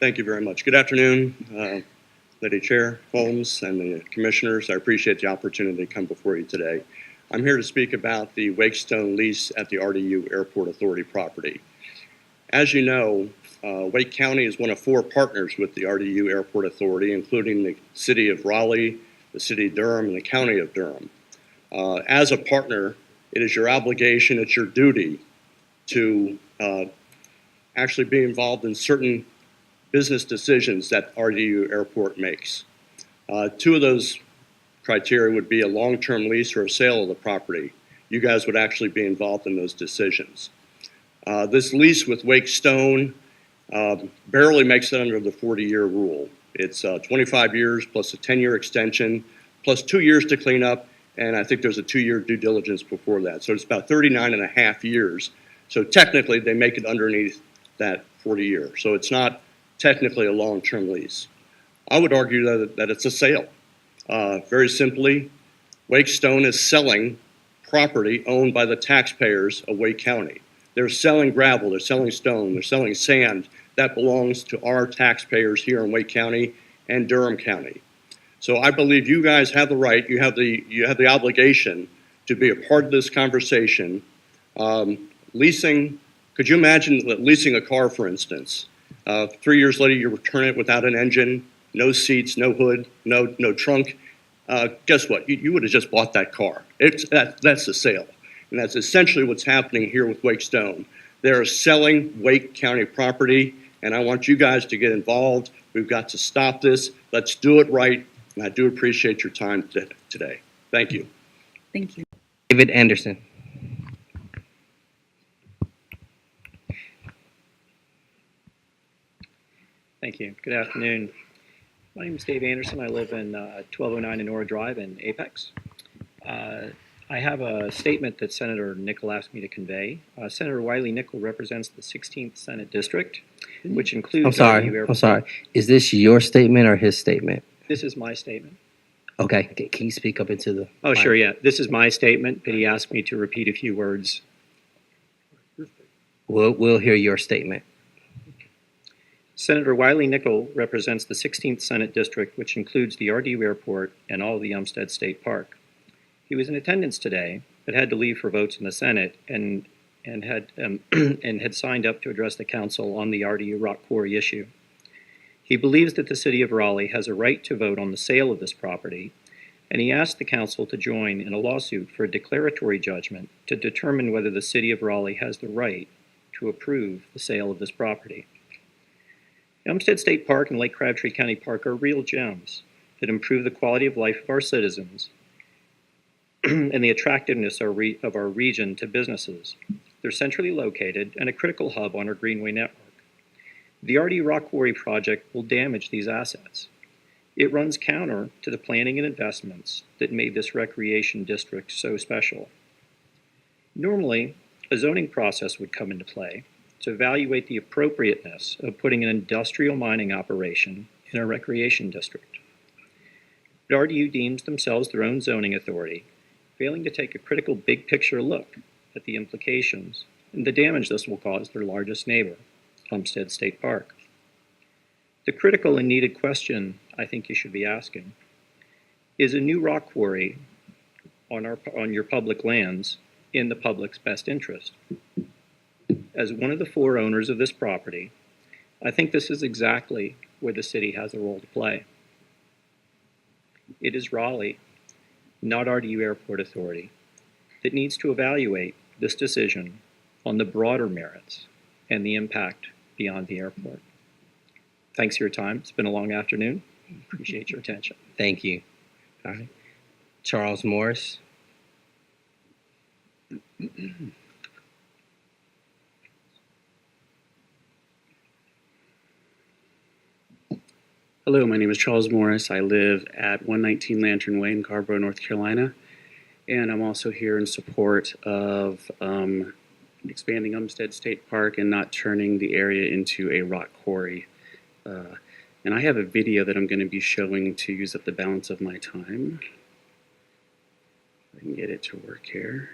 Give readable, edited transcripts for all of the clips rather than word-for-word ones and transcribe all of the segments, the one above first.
Thank you very much. Good afternoon, Lady Chair Holmes and the commissioners. I appreciate the opportunity to come before you today. I'm here to speak about the Wakestone lease at the RDU Airport Authority property. As you know, Wake County is one of 4 partners with the RDU Airport Authority, including the city of Raleigh, the city of Durham, and the county of Durham. As a partner, it is your obligation, it's your duty to actually be involved in certain business decisions that RDU Airport makes. 2 of those criteria would be a long-term lease or a sale of the property. You guys would actually be involved in those decisions. This lease with Wakestone barely makes it under the 40-year rule. It's 25 years plus a 10-year extension, plus 2 years to clean up, and I think there's a 2-year due diligence before that. So it's about 39 and a half years. So technically, they make it underneath that 40-year. So it's not technically a long-term lease. I would argue that it's a sale. Very simply, Wakestone is selling property owned by the taxpayers of Wake County. They're selling gravel, they're selling stone, they're selling sand that belongs to our taxpayers here in Wake County and Durham County. So I believe you guys have the right, you have the obligation to be a part of this conversation. Leasing, could you imagine leasing a car, for instance? 3 years later, you return it without an engine, no seats, no hood, no trunk. Guess what? You would have just bought that car. That's a sale. And that's essentially what's happening here with Wakestone. They're selling Wake County property, and I want you guys to get involved. We've got to stop this. Let's do it right. And I do appreciate your time today. Thank you. Thank you. David Anderson. Thank you. Good afternoon. My name is Dave Anderson. I live in 1209 Enora Drive in Apex. I have a statement that Senator Nickel asked me to convey. Senator Wiley Nickel represents the 16th Senate District, which includes... I'm sorry. Is this your statement or his statement? This is my statement. Okay. Can you speak up into the... Oh, sure, yeah. This is my statement, but he asked me to repeat a few words. We'll hear your statement. Senator Wiley Nickel represents the 16th Senate District, which includes the RDU Airport and all of the Umstead State Park. He was in attendance today, but had to leave for votes in the Senate and had signed up to address the council on the RDU rock quarry issue. He believes that the city of Raleigh has a right to vote on the sale of this property, and he asked the council to join in a lawsuit for a declaratory judgment to determine whether the city of Raleigh has the right to approve the sale of this property. Umstead State Park and Lake Crabtree County Park are real gems that improve the quality of life of our citizens and the attractiveness of our region to businesses. They're centrally located and a critical hub on our Greenway network. The RD Rock Quarry project will damage these assets. It runs counter to the planning and investments that made this recreation district so special. Normally, a zoning process would come into play to evaluate the appropriateness of putting an industrial mining operation in a recreation district. But RDU deems themselves their own zoning authority, failing to take a critical big picture look at the implications and the damage this will cause their largest neighbor, Umstead State Park. The critical and needed question I think you should be asking is a new rock quarry on your public lands in the public's best interest? As one of the 4 owners of this property, I think this is exactly where the city has a role to play. It is Raleigh, not RDU Airport Authority, that needs to evaluate this decision on the broader merits and the impact beyond the airport. Thanks for your time. It's been a long afternoon. Appreciate your attention. Thank you. All right. Charles Morris. Hello, my name is Charles Morris. I live at 119 Lantern Way in Carborough, North Carolina, and I'm also here in support of expanding Umstead State Park and not turning the area into a rock quarry. And I have a video that I'm going to be showing to use up the balance of my time. If I can get it to work here.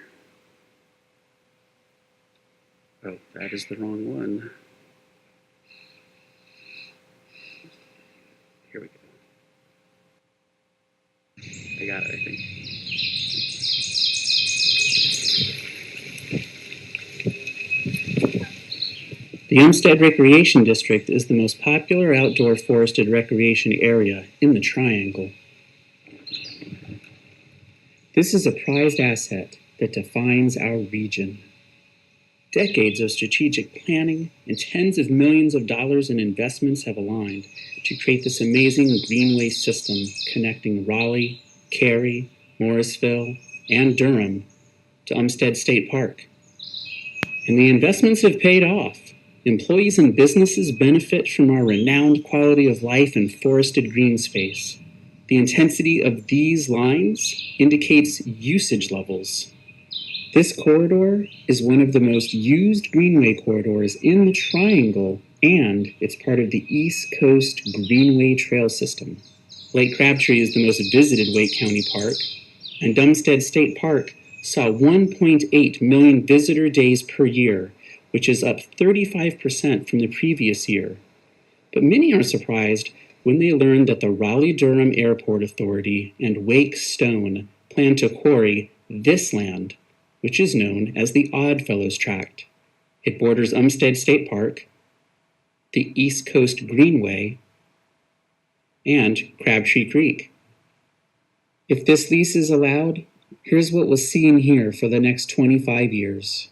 Oh, that is the wrong one. Here we go. I got it, I think. The Umstead Recreation District is the most popular outdoor forested recreation area in the Triangle. This is a prized asset that defines our region. Decades of strategic planning and tens of millions of dollars in investments have aligned to create this amazing greenway system connecting Raleigh, Cary, Morrisville, and Durham to Umstead State Park. And the investments have paid off. Employees and businesses benefit from our renowned quality of life and forested green space. The intensity of these lines indicates usage levels. This corridor is one of the most used greenway corridors in the Triangle, and it's part of the East Coast Greenway Trail System. Lake Crabtree is the most visited Wake County park, and Umstead State Park saw 1.8 million visitor days per year, which is up 35% from the previous year. But many are surprised when they learn that the Raleigh-Durham Airport Authority and Wake Stone plan to quarry this land, which is known as the Oddfellows Tract. It borders Umstead State Park, the East Coast Greenway, and Crabtree Creek. If this lease is allowed, here's what was seen here for the next 25 years.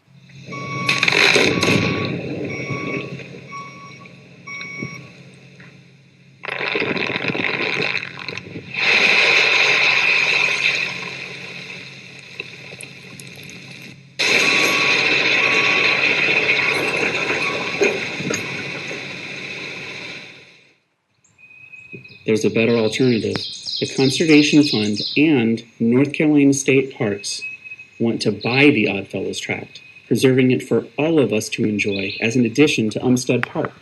There's a better alternative. The Conservation Fund and North Carolina State Parks want to buy the Oddfellows Tract, preserving it for all of us to enjoy as an addition to Umstead Park.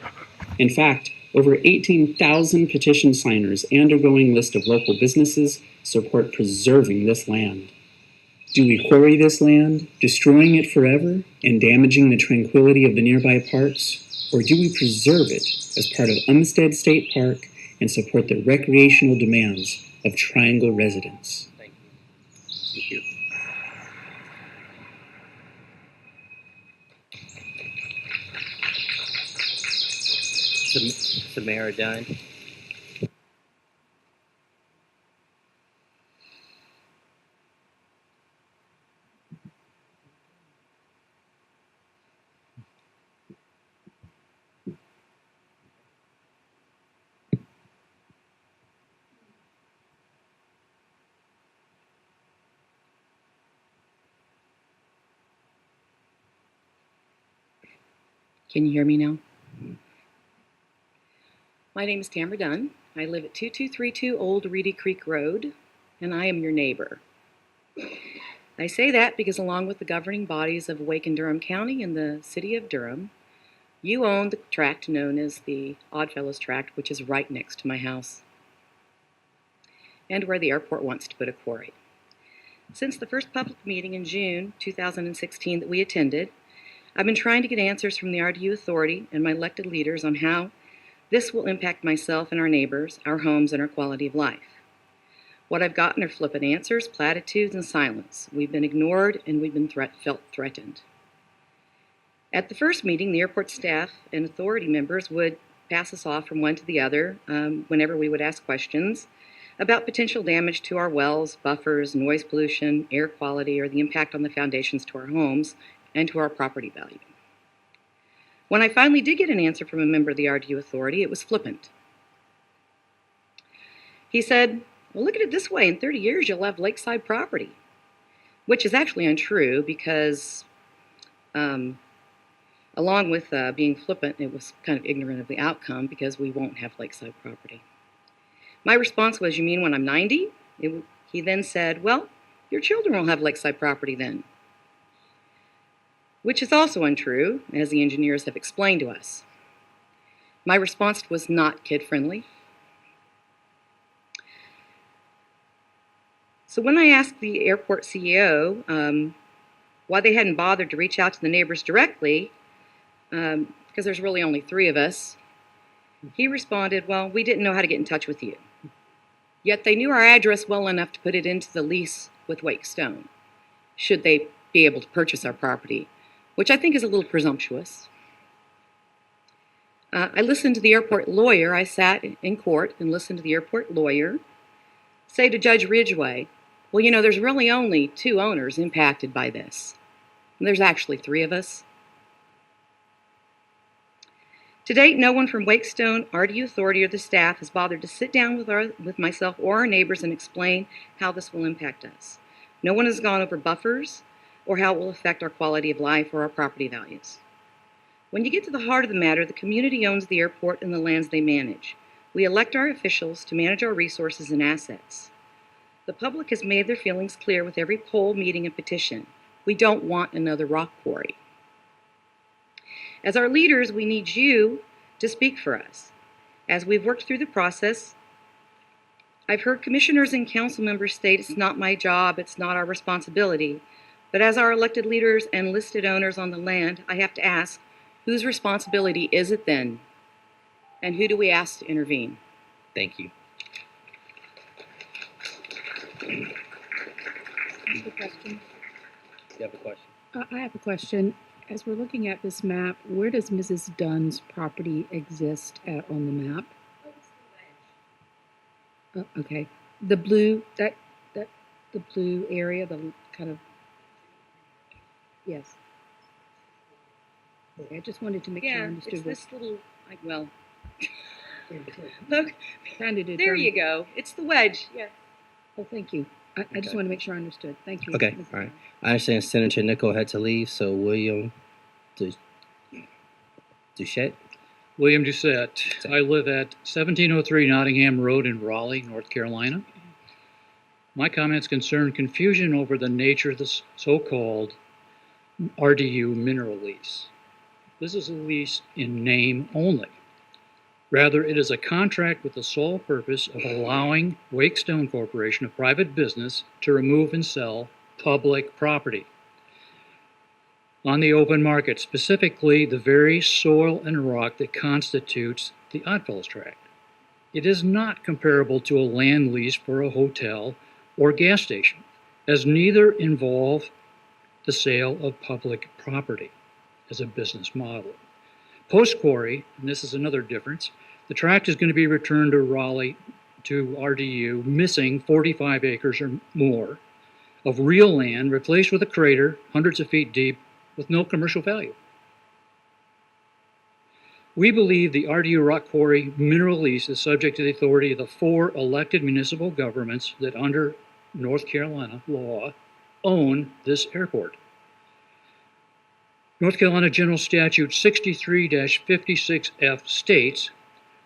In fact, over 18,000 petition signers and a growing list of local businesses support preserving this land. Do we quarry this land, destroying it forever and damaging the tranquility of the nearby parks? Or do we preserve it as part of Umstead State Park and support the recreational demands of Triangle residents? Thank you. Samara Dunn. Can you hear me now? My name is Tamara Dunn. I live at 2232 Old Reedy Creek Road, and I am your neighbor. I say that because along with the governing bodies of Wake and Durham County and the City of Durham, you own the tract known as the Oddfellows Tract, which is right next to my house, and where the airport wants to put a quarry. Since the first public meeting in June 2016 that we attended, I've been trying to get answers from the RDU Authority and my elected leaders on how this will impact myself and our neighbors, our homes, and our quality of life. What I've gotten are flippant answers, platitudes, and silence. We've been ignored and we've been felt threatened. At the first meeting, the airport staff and authority members would pass us off from one to the other whenever we would ask questions about potential damage to our wells, buffers, noise pollution, air quality, or the impact on the foundations to our homes and to our property value. When I finally did get an answer from a member of the RDU Authority, it was flippant. He said, well, look at it this way, in 30 years you'll have lakeside property, which is actually untrue because along with being flippant, it was kind of ignorant of the outcome because we won't have lakeside property. My response was, you mean when I'm 90? He then said, well, your children will have lakeside property then, which is also untrue, as the engineers have explained to us. My response was not kid-friendly. So when I asked the airport CEO why they hadn't bothered to reach out to the neighbors directly, because there's really only 3 of us, He responded, well, we didn't know how to get in touch with you. Yet they knew our address well enough to put it into the lease with Wake Stone, should they be able to purchase our property, which I think is a little presumptuous. I listened to the airport lawyer. I sat in court and listened to the airport lawyer say to Judge Ridgway, well, you know, there's really only 2 owners impacted by this. And there's actually 3 of us. To date, no one from Wake Stone, RDU Authority, or the staff has bothered to sit down with myself or our neighbors and explain how this will impact us. No one has gone over buffers or how it will affect our quality of life or our property values. When you get to the heart of the matter, the community owns the airport and the lands they manage. We elect our officials to manage our resources and assets. The public has made their feelings clear with every poll, meeting, and petition. We don't want another rock quarry. As our leaders, we need you to speak for us. As we've worked through the process, I've heard commissioners and council members state it's not my job, it's not our responsibility. But as our elected leaders and listed owners on the land, I have to ask, whose responsibility is it then? And who do we ask to intervene? Thank you. I have a question. You have a question? I have a question. As we're looking at this map, where does Mrs. Dunn's property exist at on the map? Okay. The blue, the blue area, the kind of, yes. Okay, I just wanted to make sure I understood. It's this little, well, look, trying to there you go. It's the wedge. Yeah. Oh, thank you. I just want to make sure I understood. Thank you. Okay, all right. I understand Senator Nichol had to leave, so William Doucette? William Doucette. I live at 1703 Nottingham Road in Raleigh, North Carolina. My comments concern confusion over the nature of the so-called RDU mineral lease. This is a lease in name only. Rather, it is a contract with the sole purpose of allowing Wake Stone Corporation, a private business, to remove and sell public property on the open market, specifically the very soil and rock that constitutes the Oddfellows Tract. It is not comparable to a land lease for a hotel or gas station, as neither involve the sale of public property as a business model. Post-quarry, and this is another difference, the tract is going to be returned to Raleigh, to RDU, missing 45 acres or more of real land, replaced with a crater hundreds of feet deep with no commercial value. We believe the RDU rock quarry mineral lease is subject to the authority of the 4 elected municipal governments that, under North Carolina law, own this airport. North Carolina General Statute 63-56F states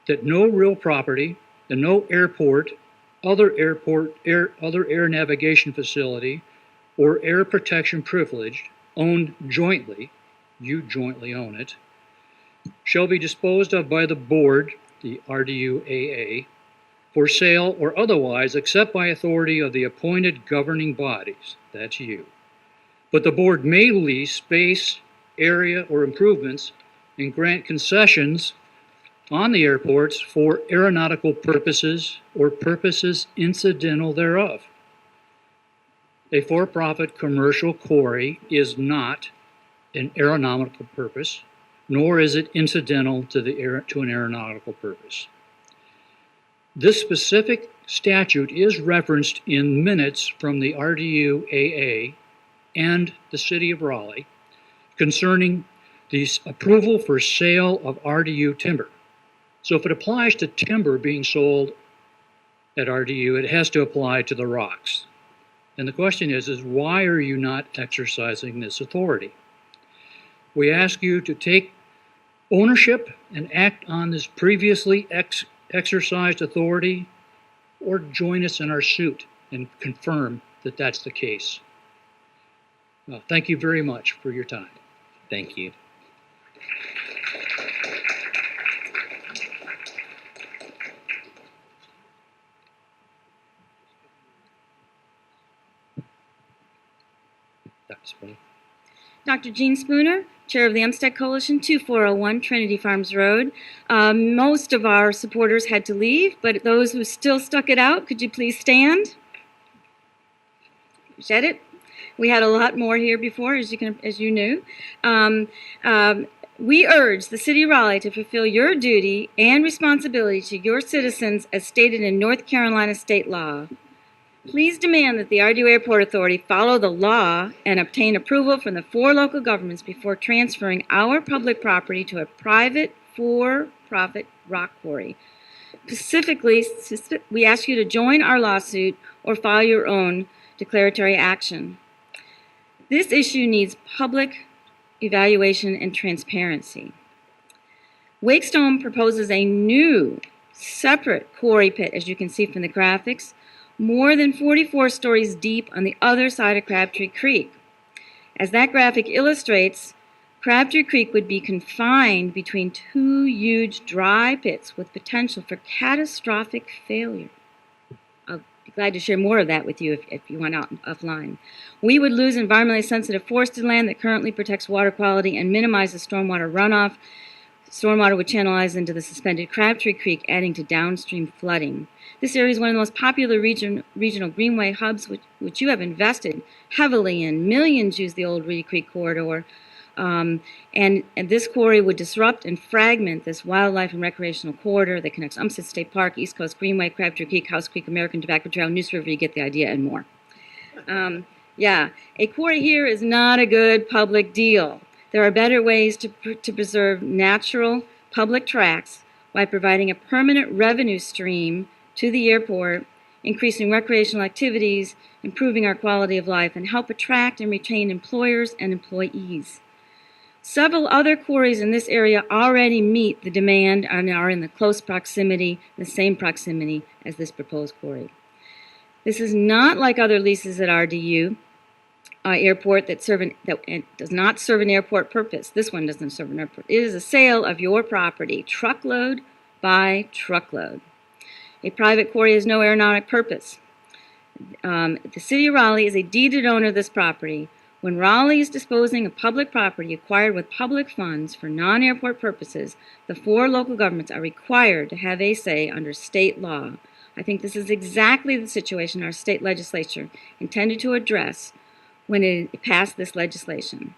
that no real property and no airport, other air navigation facility, or air protection privilege owned jointly, you jointly own it, shall be disposed of by the board, the RDUAA, for sale or otherwise except by authority of the appointed governing bodies, that's you. But the board may lease space, area, or improvements and grant concessions on the airports for aeronautical purposes or purposes incidental thereof. A for-profit commercial quarry is not an aeronautical purpose, nor is it incidental to an aeronautical purpose. This specific statute is referenced in minutes from the RDUAA and the City of Raleigh concerning the approval for sale of RDU timber. So if it applies to timber being sold at RDU, it has to apply to the rocks. And the question is why are you not exercising this authority? We ask you to take ownership and act on this previously exercised authority, or join us in our suit and confirm that that's the case. Thank you very much for your time. Thank you. Dr. Spooner. Dr. Jean Spooner, Chair of the Umstead Coalition, 2401 Trinity Farms Road. Most of our supporters had to leave, but those who still stuck it out, could you please stand? Appreciate it. We had a lot more here before, as you knew. We urge the City of Raleigh to fulfill your duty and responsibility to your citizens as stated in North Carolina state law. Please demand that the RDU Airport Authority follow the law and obtain approval from the 4 local governments before transferring our public property to a private for-profit rock quarry. Specifically, we ask you to join our lawsuit or file your own declaratory action. This issue needs public evaluation and transparency. Wakestone proposes a new, separate quarry pit, as you can see from the graphics, more than 44 stories deep on the other side of Crabtree Creek. As that graphic illustrates, Crabtree Creek would be confined between 2 huge dry pits with potential for catastrophic failure. I'll be glad to share more of that with you if you want out offline. We would lose environmentally sensitive forested land that currently protects water quality and minimizes stormwater runoff. Stormwater would channelize into the suspended Crabtree Creek, adding to downstream flooding. This area is one of the most popular regional greenway hubs, which you have invested heavily in. Millions use the old Reedy Creek corridor. And this quarry would disrupt and fragment this wildlife and recreational corridor that connects Umstead State Park, East Coast Greenway, Crabtree Creek, House Creek, American Tobacco Trail, Neuse River, you get the idea, and more. Yeah, a quarry here is not a good public deal. There are better ways to preserve natural public tracts while providing a permanent revenue stream to the airport, increasing recreational activities, improving our quality of life, and help attract and retain employers and employees. Several other quarries in this area already meet the demand and are in the close proximity, the same proximity as this proposed quarry. This is not like other leases at RDU airport that does not serve an airport purpose. This one doesn't serve an airport. It is a sale of your property, truckload by truckload. A private quarry has no aeronautic purpose. The City of Raleigh is a deeded owner of this property. When Raleigh is disposing of public property acquired with public funds for non-airport purposes, the 4 local governments are required to have a say under state law. I think this is exactly the situation our state legislature intended to address when it passed this legislation.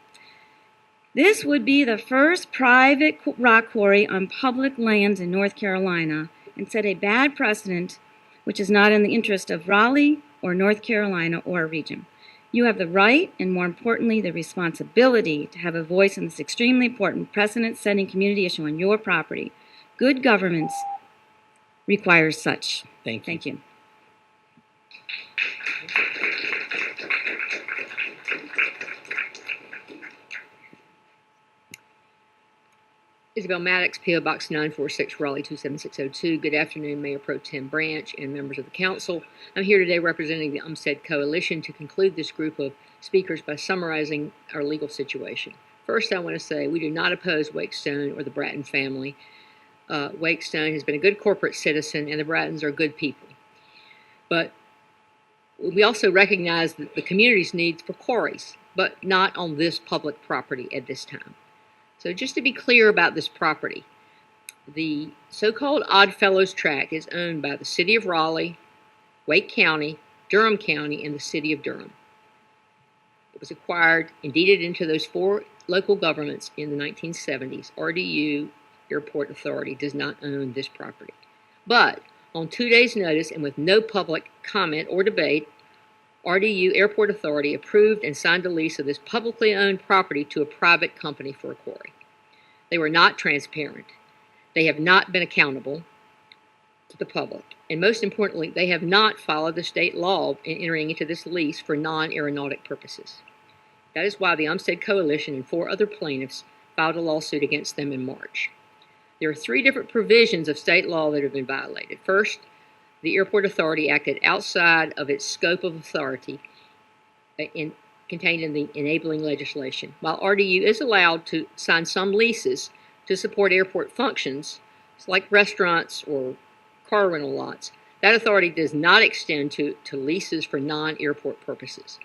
This would be the first private rock quarry on public lands in North Carolina and set a bad precedent which is not in the interest of Raleigh or North Carolina or our region. You have the right and, more importantly, the responsibility to have a voice in this extremely important precedent-setting community issue on your property. Good governance requires such. Thank you. Isabel Maddox, P.O. Box 946, Raleigh 27602. Good afternoon, Mayor Pro Tem Branch and members of the Council. I'm here today representing the Umstead Coalition to conclude this group of speakers by summarizing our legal situation. First, I want to say we do not oppose Wakestone or the Bratton family. Wakestone has been a good corporate citizen, and the Brattons are good people. But we also recognize the community's needs for quarries, but not on this public property at this time. So just to be clear about this property, the so-called Oddfellows Tract is owned by the City of Raleigh, Wake County, Durham County, and the City of Durham. It was acquired and deeded into those 4 local governments in the 1970s. RDU Airport Authority does not own this property. But on 2 days' notice and with no public comment or debate, RDU Airport Authority approved and signed a lease of this publicly owned property to a private company for a quarry. They were not transparent. They have not been accountable to the public. And most importantly, they have not followed the state law in entering into this lease for non-aeronautic purposes. That is why the Umstead Coalition and 4 other plaintiffs filed a lawsuit against them in March. There are 3 different provisions of state law that have been violated. First, the Airport Authority acted outside of its scope of authority contained in the enabling legislation. While RDU is allowed to sign some leases to support airport functions, like restaurants or car rental lots, that authority does not extend to leases for non-airport purposes.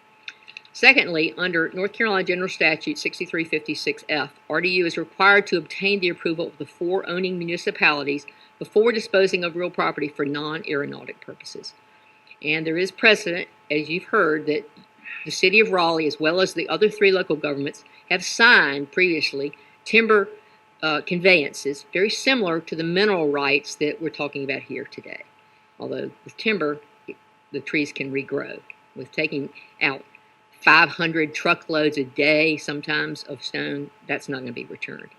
Secondly, under North Carolina General Statute 6356F, RDU is required to obtain the approval of the 4 owning municipalities before disposing of real property for non-aeronautic purposes. And there is precedent, as you've heard, that the City of Raleigh, as well as the other 3 local governments, have signed previously timber conveyances very similar to the mineral rights that we're talking about here today. Although with timber, the trees can regrow. With taking out 500 truckloads a day, sometimes, of stone, that's not going to be returned.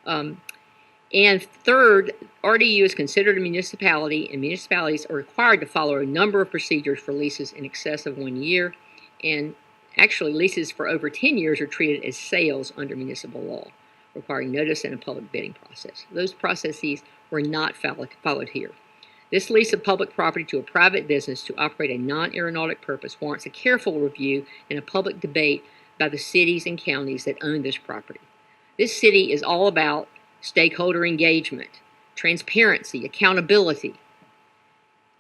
And third, RDU is considered a municipality, and municipalities are required to follow a number of procedures for leases in excess of 1 year. And actually, leases for over 10 years are treated as sales under municipal law, requiring notice and a public bidding process. Those processes were not followed here. This lease of public property to a private business to operate a non-aeronautic purpose warrants a careful review and a public debate by the cities and counties that own this property. This city is all about stakeholder engagement, transparency, accountability.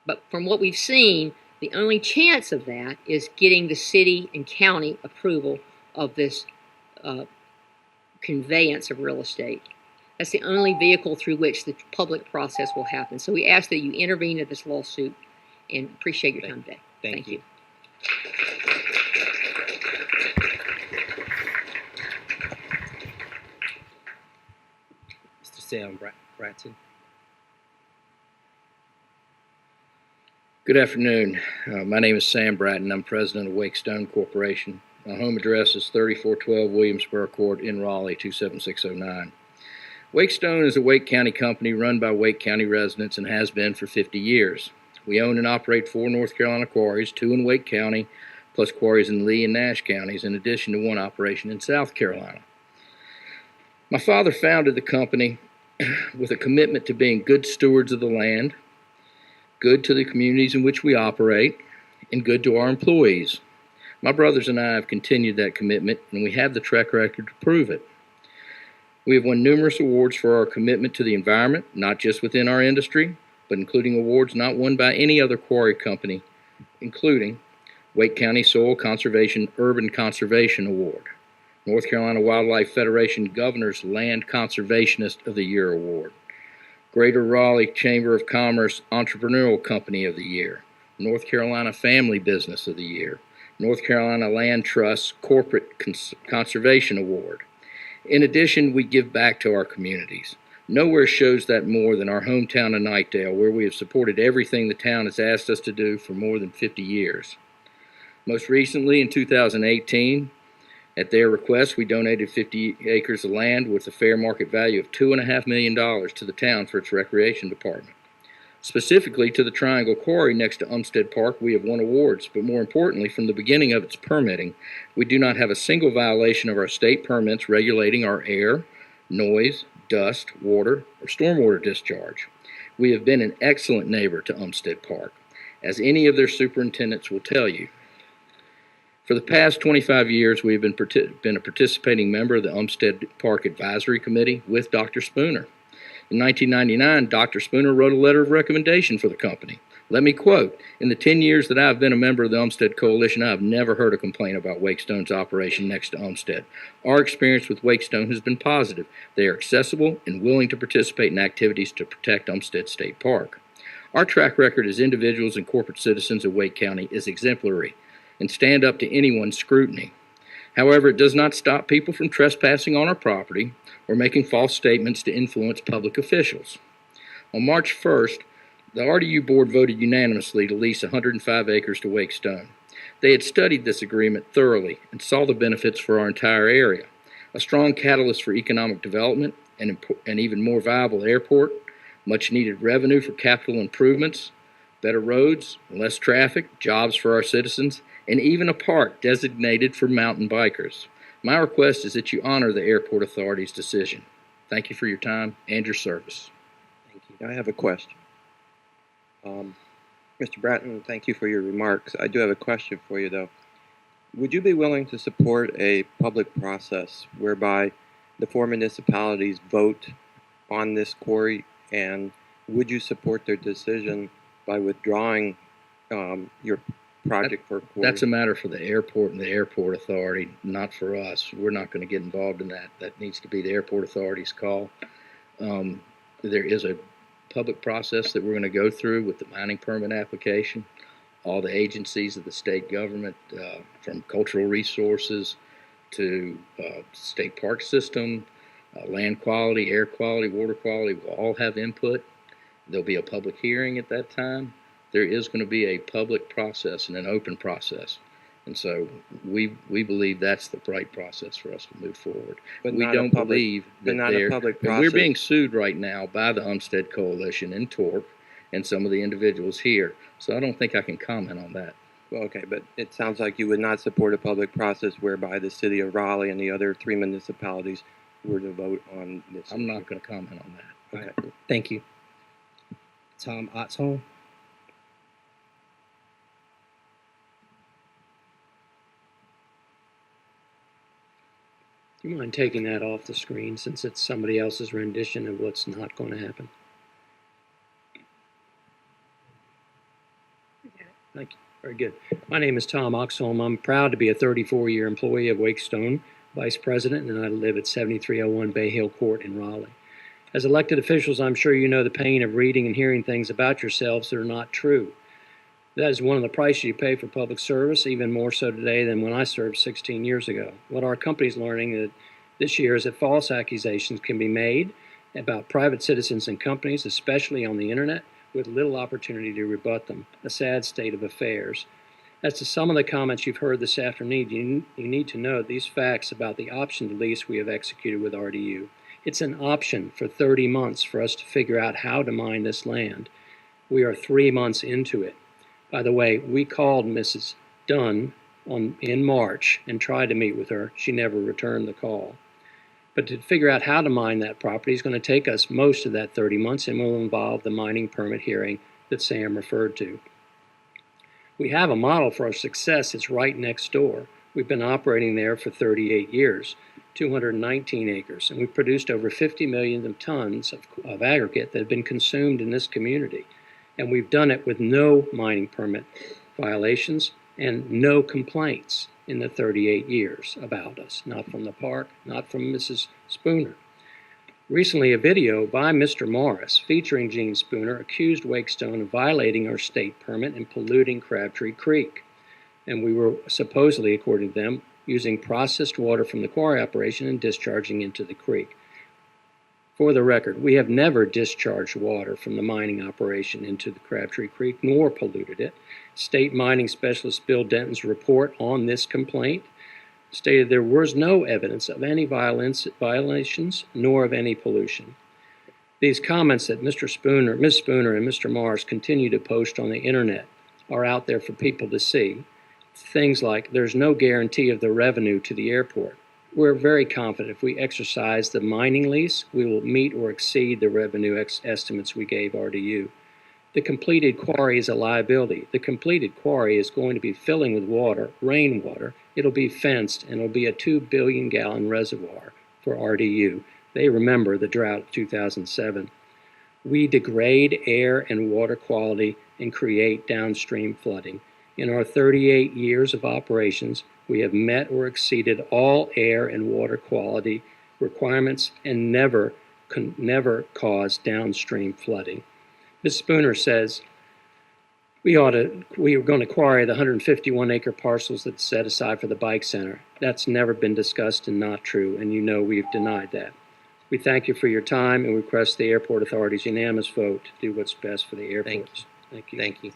But from what we've seen, the only chance of that is getting the city and county approval of this conveyance of real estate. That's the only vehicle through which the public process will happen. So we ask that you intervene in this lawsuit and appreciate your time today. Thank you. Mr. Sam Bratton. Good afternoon. My name is Sam Bratton. I'm president of Wake Stone Corporation. My home address is 3412 Williamsboro Court in Raleigh, 27609. Wake Stone is a Wake County company run by Wake County residents and has been for 50 years. We own and operate 4 North Carolina quarries, 2 in Wake County, plus quarries in Lee and Nash counties, in addition to 1 operation in South Carolina. My father founded the company with a commitment to being good stewards of the land, good to the communities in which we operate, and good to our employees. My brothers and I have continued that commitment, and we have the track record to prove it. We have won numerous awards for our commitment to the environment, not just within our industry, but including awards not won by any other quarry company, including Wake County Soil Conservation Urban Conservation Award, North Carolina Wildlife Federation Governor's Land Conservationist of the Year Award, Greater Raleigh Chamber of Commerce Entrepreneurial Company of the Year, North Carolina Family Business of the Year, North Carolina Land Trust Corporate Conservation Award. In addition, we give back to our communities. Nowhere shows that more than our hometown of Knightdale, where we have supported everything the town has asked us to do for more than 50 years. Most recently, in 2018, at their request, we donated 50 acres of land with a fair market value of $2.5 million to the town for its recreation department. Specifically to the Triangle Quarry next to Umstead Park, we have won awards, but more importantly, from the beginning of its permitting, we do not have a single violation of our state permits regulating our air, noise, dust, water, or stormwater discharge. We have been an excellent neighbor to Umstead Park, as any of their superintendents will tell you. For the past 25 years, we have been a participating member of the Umstead Park Advisory Committee with Dr. Spooner. In 1999, Dr. Spooner wrote a letter of recommendation for the company. Let me quote, "In the 10 years that I have been a member of the Umstead Coalition, I have never heard a complaint about Wake Stone's operation next to Umstead. Our experience with Wake Stone has been positive. They are accessible and willing to participate in activities to protect Umstead State Park. Our track record as individuals and corporate citizens of Wake County is exemplary and stand up to anyone's scrutiny. However, it does not stop people from trespassing on our property or making false statements to influence public officials. On March 1st, the RDU board voted unanimously to lease 105 acres to Wake Stone. They had studied this agreement thoroughly and saw the benefits for our entire area, a strong catalyst for economic development, an even more viable airport, much needed revenue for capital improvements, better roads, less traffic, jobs for our citizens, and even a park designated for mountain bikers. My request is that you honor the Airport Authority's decision. Thank you for your time and your service." Thank you. I have a question. Mr. Bratton, thank you for your remarks. I do have a question for you, though. Would you be willing to support a public process whereby the 4 municipalities vote on this quarry, and would you support their decision by withdrawing your project for a quarry? That's a matter for the airport and the airport authority, not for us. We're not going to get involved in that. That needs to be the airport authority's call. There is a public process that we're going to go through with the mining permit application. All the agencies of the state government, from cultural resources to state park system, land quality, air quality, water quality, will all have input. There'll be a public hearing at that time. There is going to be a public process and an open process. And so we believe that's the right process for us to move forward. But we not don't a public, believe that but not a public process. we're being sued right now by the Umstead Coalition and Torque and some of the individuals here. So I don't think I can comment on that. Well, okay, but it sounds like you would not support a public process whereby the city of Raleigh and the other 3 municipalities were to vote on this. I'm not going to comment on that. Okay. Thank you. Tom Ottsholm. Do you mind taking that off the screen since it's somebody else's rendition of what's not going to happen? Thank you. Very good. My name is Tom Oxholm. I'm proud to be a 34-year employee of Wakestone, Vice President, and I live at 7301 Bay Hill Court in Raleigh. As elected officials, I'm sure you know the pain of reading and hearing things about yourselves that are not true. That is one of the prices you pay for public service, even more so today than when I served 16 years ago. What our company's learning this year is that false accusations can be made about private citizens and companies, especially on the internet, with little opportunity to rebut them. A sad state of affairs. As to some of the comments you've heard this afternoon, you need to know these facts about the option to lease we have executed with RDU. It's an option for 30 months for us to figure out how to mine this land. We are 3 months into it. By the way, we called Mrs. Dunn in March and tried to meet with her. She never returned the call. But to figure out how to mine that property is going to take us most of that 30 months and will involve the mining permit hearing that Sam referred to. We have a model for our success. It's right next door. We've been operating there for 38 years, 219 acres, and we've produced over 50 million tons of aggregate that have been consumed in this community. And we've done it with no mining permit violations and no complaints in the 38 years about us, not from the park, not from Mrs. Spooner. Recently, a video by Mr. Morris featuring Gene Spooner accused Wakestone of violating our state permit and polluting Crabtree Creek. And we were supposedly, according to them, using processed water from the quarry operation and discharging into the creek. For the record, we have never discharged water from the mining operation into the Crabtree Creek nor polluted it. State mining specialist Bill Denton's report on this complaint stated there was no evidence of any violations nor of any pollution. These comments that Ms. Spooner, and Mr. Morris continue to post on the internet are out there for people to see. Things like there's no guarantee of the revenue to the airport. We're very confident if we exercise the mining lease, we will meet or exceed the revenue estimates we gave RDU. The completed quarry is a liability. The completed quarry is going to be filling with water, rainwater. It'll be fenced, and it'll be a 2 billion gallon reservoir for RDU. They remember the drought of 2007. We degrade air and water quality and create downstream flooding. In our 38 years of operations, we have met or exceeded all air and water quality requirements and never caused downstream flooding. Ms. Spooner says we are going to quarry the 151-acre parcels that's set aside for the bike center. That's never been discussed and not true, and you know we've denied that. We thank you for your time and request the airport authority's unanimous vote to do what's best for the airports. Thank you. Thank you.